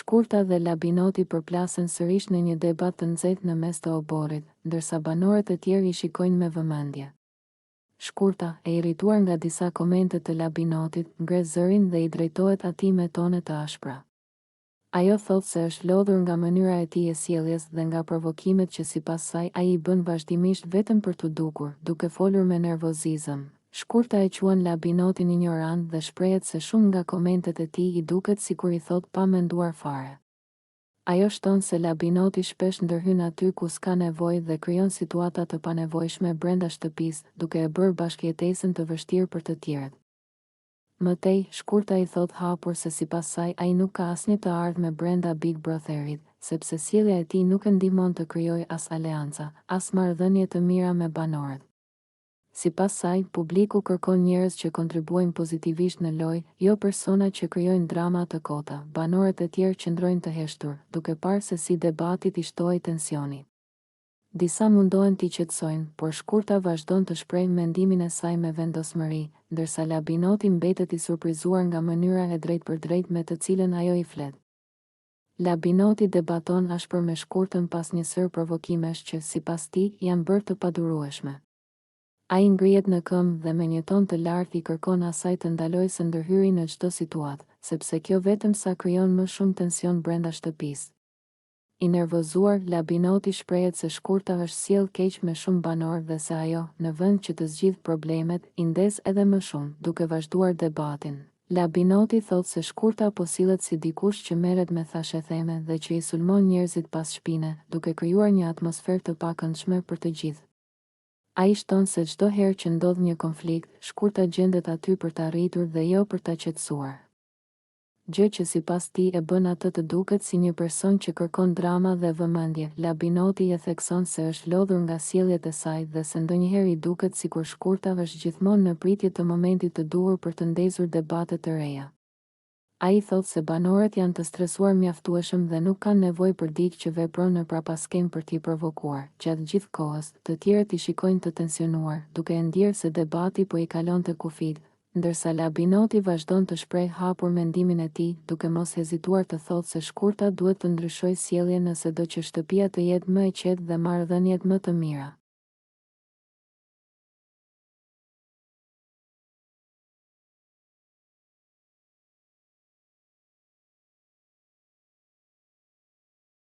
Shkurta dhe Labinoti përplasen sërish në një debat të nxehtë në mes të oborrit, ndërsa banorët e tjerë i shikojnë me vëmendje. Shkurta, e irrituar nga disa komente të Labinotit, ngre zërin dhe i drejtohet atij me tone të ashpra. Ajo thotë se është lodhur nga mënyra e tij e sjelljes dhe nga provokimet që sipas saj ai i bën vazhdimisht vetëm për t'u dukur, duke folur me nervozizëm. Shkurta e quan Labinotin ignorant dhe shprehet se shumë nga komentet e tij i duket sikur i thot pa menduar fare. Ajo shton se Labinoti shpesh ndërhyn aty ku s'ka nevojë dhe krijon situata të panevojshme brenda shtëpisë, duke e bërë bashkëjetesën të vështirë për të tjerët. Mëtej, Shkurta i thot hapur se sipas saj ai nuk ka asnjë të ardhme brenda Big Brotherit, sepse sjellja e tij nuk e ndihmon të krijojë as aleanca, as marrëdhënie të mira me banorët. Sipas saj, publiku kërkon njerëz që kontribuojnë pozitivisht në lojë, jo persona që krijojnë drama të kota. Banorët e tjerë qëndrojnë të heshtur, duke parë se si debatit i shtohej tensioni. Disa mundohen t'i qetësojnë, por Shkurta vazhdon të shprehë mendimin e saj me vendosmëri, ndërsa Labinoti mbetet i surprizuar nga mënyra e drejtpërdrejtë me të cilën ajo i flet. Labinoti debaton ashpër me Shkurtën pas një sër provokimesh që, sipas tij, janë bërë të padurueshme. Ai ngrihet në këmbë dhe me një ton të lartë i kërkon asaj të ndalojë së ndërhyri në çdo situatë, sepse kjo vetëm sa krijon më shumë tension brenda shtëpisë. I nervozuar, Labinoti shprehet se Shkurta është sjell keq me shumë banorë dhe se ajo, në vend që të zgjidh problemet, i ndes edhe më shumë, duke vazhduar debatin. Labinoti thotë se Shkurta po sillet si dikush që merret me thashetheme dhe që i sulmon njerëzit pas shpine, duke krijuar një atmosferë të pakëndshme për të gjithë. Ai shton se çdo herë që ndodh një konflikt, Shkurta gjendet aty për ta rritur dhe jo për ta qetësuar. Gjë që sipas tij e bën atë të duket si një person që kërkon drama dhe vëmendje. Labinoti e thekson se është lodhur nga sjelljet e saj dhe se ndonjëherë i duket sikur Shkurta është gjithmonë në pritje të momentit të duhur për të ndezur debate të reja. Ai thotë se banorët janë të stresuar mjaftueshëm dhe nuk kanë nevojë për dikë që vepron në prapaskemë për t'i provokuar. Gjatë gjithë kohës, të tjerët i shikojnë të tensionuar, duke e ndjerë se debati po i kalon të kufit, ndërsa Labinoti vazhdon të shprehë hapur mendimin e tij, duke mos hezituar të thotë se Shkurta duhet të ndryshojë sjelljen nëse do që shtëpia të jetë më e qetë dhe marrëdhëniet më të mira.